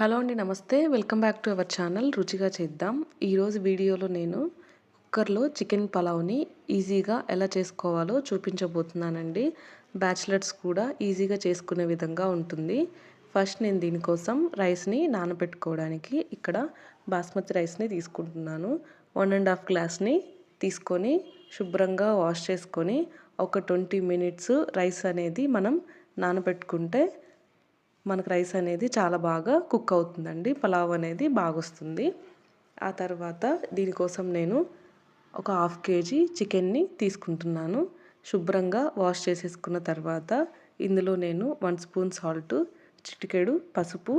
Hello అండి, నమస్తే. Welcome back to our channel రుచిగా చేద్దాం. ఈరోజు వీడియోలో నేను కుక్కర్లో చికెన్ పలావ్ని ఈజీగా ఎలా చేసుకోవాలో చూపించబోతున్నానండి. బ్యాచిలర్స్ కూడా ఈజీగా చేసుకునే విధంగా ఉంటుంది. ఫస్ట్ నేను దీనికోసం రైస్ని నానబెట్టుకోవడానికి ఇక్కడ బాస్మతి రైస్ని తీసుకుంటున్నాను. 1.5 గ్లాస్ని తీసుకొని శుభ్రంగా వాష్ చేసుకొని ఒక 20 మినిట్స్ రైస్ అనేది మనం నానబెట్టుకుంటే మనకు రైస్ అనేది చాలా బాగా కుక్ అవుతుందండి. పలావ్ అనేది బాగా వస్తుంది. ఆ తర్వాత దీనికోసం నేను ఒక 1/2 కేజీ చికెన్ని తీసుకుంటున్నాను. శుభ్రంగా వాష్ చేసేసుకున్న తర్వాత ఇందులో నేను 1 స్పూన్ సాల్ట్, చిటికెడు పసుపు,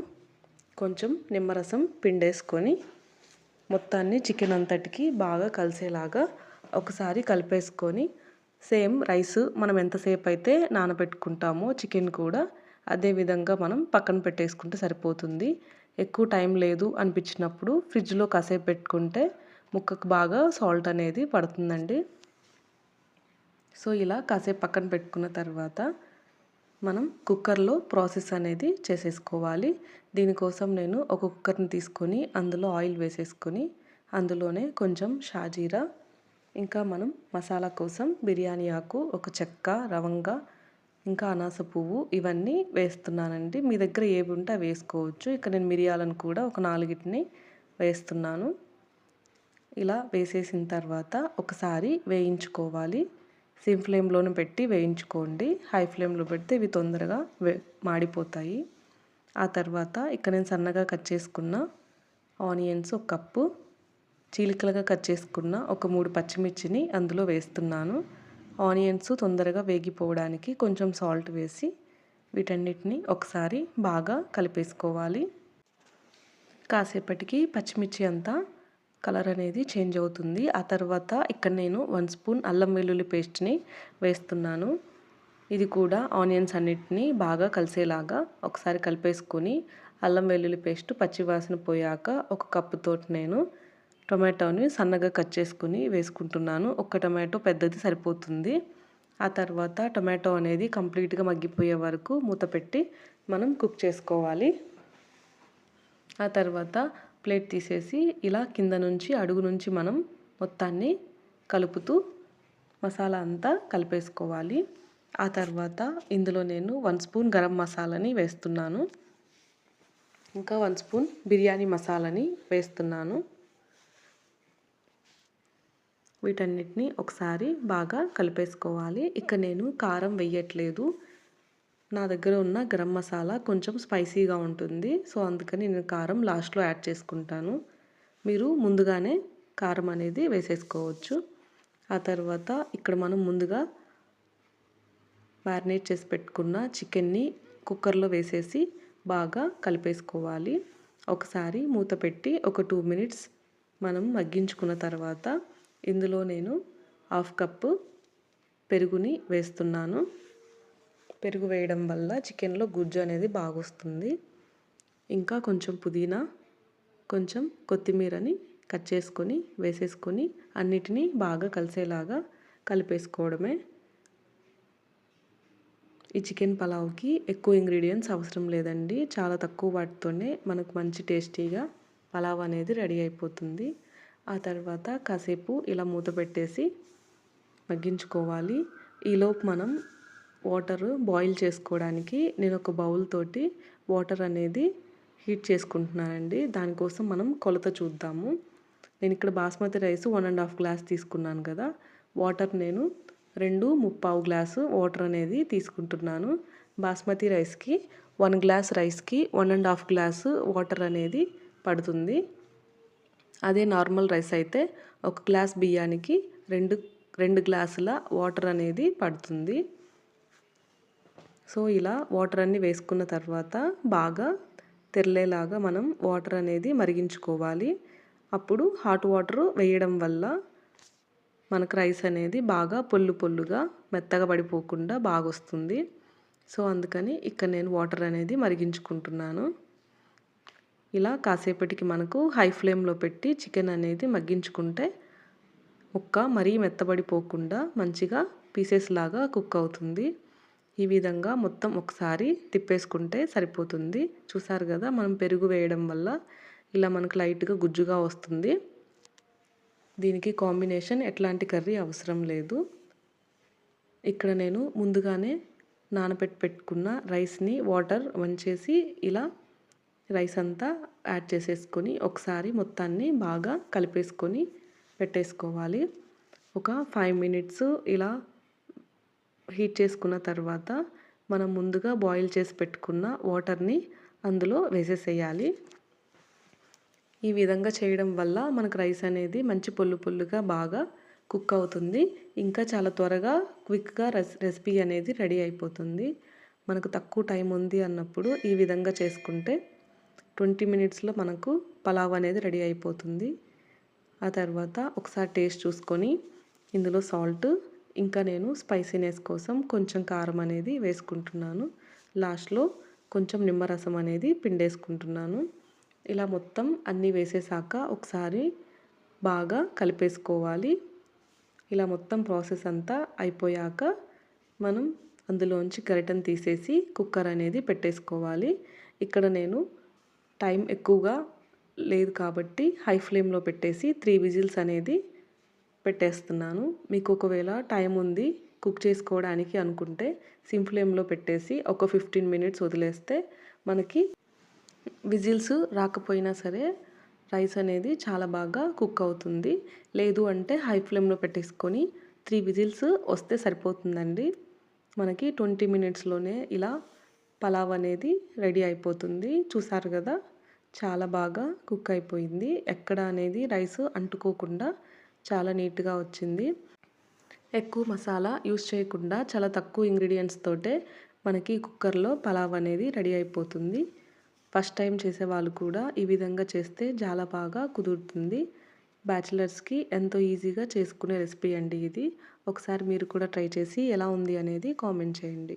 కొంచెం నిమ్మరసం పిండేసుకొని మొత్తాన్ని చికెన్ అంతటికి బాగా కలిసేలాగా ఒకసారి కలిపేసుకొని సేమ్ రైస్ మనం ఎంతసేపు అయితే నానబెట్టుకుంటామో చికెన్ కూడా అదే విధంగా మనం పక్కన పెట్టేసుకుంటే సరిపోతుంది. ఎక్కువ టైం లేదు అనిపించినప్పుడు ఫ్రిడ్జ్లో కాసేపు పెట్టుకుంటే ముక్కకు బాగా సాల్ట్ అనేది పడుతుందండి. సో ఇలా కాసేపు పక్కన పెట్టుకున్న తర్వాత మనం కుక్కర్లో ప్రాసెస్ అనేది చేసేసుకోవాలి. దీనికోసం నేను ఒక కుక్కర్ని తీసుకొని అందులో ఆయిల్ వేసేసుకొని అందులోనే కొంచెం షాజీరా, ఇంకా మనం మసాలా కోసం బిర్యానీ ఆకు, ఒక చెక్క, లవంగా, ఇంకా అనాస పువ్వు ఇవన్నీ వేస్తున్నానండి. మీ దగ్గర ఏవి ఉంటే అవి వేసుకోవచ్చు. ఇక్కడ నేను మిరియాలను కూడా ఒక 4 వేస్తున్నాను. ఇలా వేసేసిన తర్వాత ఒకసారి వేయించుకోవాలి. సిమ్ ఫ్లేమ్లోనే పెట్టి వేయించుకోండి. హై ఫ్లేమ్లో పెడితే ఇవి తొందరగా మాడిపోతాయి. ఆ తర్వాత ఇక్కడ నేను సన్నగా కట్ చేసుకున్న ఆనియన్స్ ఒక కప్పు, చీలికలుగా కట్ చేసుకున్న ఒక 3 పచ్చిమిర్చిని అందులో వేస్తున్నాను. ఆనియన్స్ తొందరగా వేగిపోవడానికి కొంచెం సాల్ట్ వేసి వీటన్నిటిని ఒకసారి బాగా కలిపేసుకోవాలి. కాసేపటికి పచ్చిమిర్చి అంతా కలర్ అనేది చేంజ్ అవుతుంది. ఆ తర్వాత ఇక్కడ నేను 1 స్పూన్ అల్లం వెల్లుల్లి పేస్ట్ని వేస్తున్నాను. ఇది కూడా ఆనియన్స్ అన్నిటిని బాగా కలిసేలాగా ఒకసారి కలిపేసుకొని అల్లం వెల్లుల్లి పేస్ట్ పచ్చివాసన పోయాక ఒక కప్పుతోటి నేను టొమాటోని సన్నగా కట్ చేసుకుని వేసుకుంటున్నాను. ఒక టొమాటో పెద్దది సరిపోతుంది. ఆ తర్వాత టొమాటో అనేది కంప్లీట్గా మగ్గిపోయే వరకు మూత పెట్టి మనం కుక్ చేసుకోవాలి. ఆ తర్వాత ప్లేట్ తీసేసి ఇలా కింద నుంచి అడుగు నుంచి మనం మొత్తాన్ని కలుపుతూ మసాలా అంతా కలిపేసుకోవాలి. ఆ తర్వాత ఇందులో నేను 1 స్పూన్ గరం మసాలాని వేస్తున్నాను. ఇంకా 1 స్పూన్ బిర్యానీ మసాలాని వేస్తున్నాను. వీటన్నిటిని ఒకసారి బాగా కలిపేసుకోవాలి. ఇక్కడ నేను కారం వేయట్లేదు. నా దగ్గర ఉన్న గరం మసాలా కొంచెం స్పైసీగా ఉంటుంది. సో అందుకని నేను కారం లాస్ట్లో యాడ్ చేసుకుంటాను. మీరు ముందుగానే కారం అనేది వేసేసుకోవచ్చు. ఆ తర్వాత ఇక్కడ మనం ముందుగా మ్యారినేట్ చేసి పెట్టుకున్న చికెన్ని కుక్కర్లో వేసేసి బాగా కలిపేసుకోవాలి. ఒకసారి మూత పెట్టి ఒక 2 మినిట్స్ మనం మగ్గించుకున్న తర్వాత ఇందులో నేను 1/2 కప్పు పెరుగుని వేస్తున్నాను. పెరుగు వేయడం వల్ల చికెన్లో గుజ్జు అనేది బాగా వస్తుంది. ఇంకా కొంచెం పుదీనా, కొంచెం కొత్తిమీరని కట్ చేసుకొని వేసేసుకొని అన్నిటినీ బాగా కలిసేలాగా కలిపేసుకోవడమే. ఈ చికెన్ పలావ్కి ఎక్కువ ఇంగ్రీడియంట్స్ అవసరం లేదండి. చాలా తక్కువ వాటితోనే మనకు మంచి టేస్టీగా పలావ్ అనేది రెడీ అయిపోతుంది. ఆ తర్వాత కాసేపు ఇలా మూత పెట్టేసి మగ్గించుకోవాలి. ఈలోపు మనం వాటర్ బాయిల్ చేసుకోవడానికి నేను ఒక బౌల్ తోటి వాటర్ అనేది హీట్ చేసుకుంటున్నానండి. దానికోసం మనం కొలత చూద్దాము. నేను ఇక్కడ బాస్మతి రైస్ 1.5 గ్లాస్ తీసుకున్నాను కదా, వాటర్ నేను 2.25 గ్లాసు వాటర్ అనేది తీసుకుంటున్నాను. బాస్మతి రైస్కి 1 గ్లాస్ రైస్కి 1.5 గ్లాసు వాటర్ అనేది పడుతుంది. అదే నార్మల్ రైస్ అయితే 1 గ్లాస్ బియ్యానికి 2 గ్లాసుల వాటర్ అనేది పడుతుంది. సో ఇలా వాటర్ అన్నీ వేసుకున్న తర్వాత బాగా తెరలేలాగా మనం వాటర్ అనేది మరిగించుకోవాలి. అప్పుడు హాట్ వాటర్ వేయడం వల్ల మనకు రైస్ అనేది బాగా పొల్లుగా మెత్తగా పడిపోకుండా బాగా వస్తుంది. సో అందుకని ఇక్కడ నేను వాటర్ అనేది మరిగించుకుంటున్నాను. ఇలా కాసేపటికి మనకు హై ఫ్లేమ్లో పెట్టి చికెన్ అనేది మగ్గించుకుంటే ముక్క మరీ మెత్తబడిపోకుండా మంచిగా పీసెస్ లాగా కుక్ అవుతుంది. ఈ విధంగా మొత్తం ఒకసారి తిప్పేసుకుంటే సరిపోతుంది. చూసారు కదా, మనం పెరుగు వేయడం వల్ల ఇలా మనకు లైట్గా గుజ్జుగా వస్తుంది. దీనికి కాంబినేషన్ ఎట్లాంటి కర్రీ అవసరం లేదు. ఇక్కడ నేను ముందుగానే పెట్టుకున్న రైస్ని వాటర్ వంచేసి ఇలా రైస్ అంతా యాడ్ చేసేసుకొని ఒకసారి మొత్తాన్ని బాగా కలిపేసుకొని పెట్టేసుకోవాలి. ఒక 5 మినిట్స్ ఇలా హీట్ చేసుకున్న తర్వాత మనం ముందుగా బాయిల్ చేసి పెట్టుకున్న వాటర్ని అందులో వేసేసేయాలి. ఈ విధంగా చేయడం వల్ల మనకు రైస్ అనేది మంచి పొల్లు పొల్లుగా బాగా కుక్ అవుతుంది. ఇంకా చాలా త్వరగా క్విక్గా రెసిపీ అనేది రెడీ అయిపోతుంది. మనకు తక్కువ టైం ఉంది అన్నప్పుడు ఈ విధంగా చేసుకుంటే 20 మినిట్స్లో మనకు పలావ్ అనేది రెడీ అయిపోతుంది. ఆ తర్వాత ఒకసారి టేస్ట్ చూసుకొని ఇందులో సాల్ట్, ఇంకా నేను స్పైసీనెస్ కోసం కొంచెం కారం అనేది వేసుకుంటున్నాను. లాస్ట్లో కొంచెం నిమ్మరసం అనేది పిండేసుకుంటున్నాను. ఇలా మొత్తం అన్నీ వేసేసాక ఒకసారి బాగా కలిపేసుకోవాలి. ఇలా మొత్తం ప్రాసెస్ అంతా అయిపోయాక మనం అందులోంచి గరిటెను తీసేసి కుక్కర్ అనేది పెట్టేసుకోవాలి. ఇక్కడ నేను టైం ఎక్కువగా లేదు కాబట్టి హై ఫ్లేమ్లో పెట్టేసి 3 విజిల్స్ అనేది పెట్టేస్తున్నాను. మీకు ఒకవేళ టైం ఉంది కుక్ చేసుకోవడానికి అనుకుంటే సిమ్ ఫ్లేమ్లో పెట్టేసి ఒక 15 మినిట్స్ వదిలేస్తే మనకి విజిల్స్ రాకపోయినా సరే రైస్ అనేది చాలా బాగా కుక్ అవుతుంది. లేదు అంటే హై ఫ్లేమ్లో పెట్టేసుకొని 3 విజిల్స్ వస్తే సరిపోతుందండి. మనకి 20 మినిట్స్లోనే ఇలా పలావ్ అనేది రెడీ అయిపోతుంది. చూసారు కదా, చాలా బాగా కుక్ అయిపోయింది. ఎక్కడ అనేది రైస్ అంటుకోకుండా చాలా నీట్గా వచ్చింది. ఎక్కువ మసాలా యూస్ చేయకుండా చాలా తక్కువ ఇంగ్రీడియంట్స్ తోటే మనకి కుక్కర్లో పలావ్ అనేది రెడీ అయిపోతుంది. ఫస్ట్ టైం చేసే వాళ్ళు కూడా ఈ విధంగా చేస్తే చాలా బాగా కుదురుతుంది. బ్యాచిలర్స్కి ఎంతో ఈజీగా చేసుకునే రెసిపీ అండి ఇది. ఒకసారి మీరు కూడా ట్రై చేసి ఎలా ఉంది అనేది కామెంట్ చేయండి.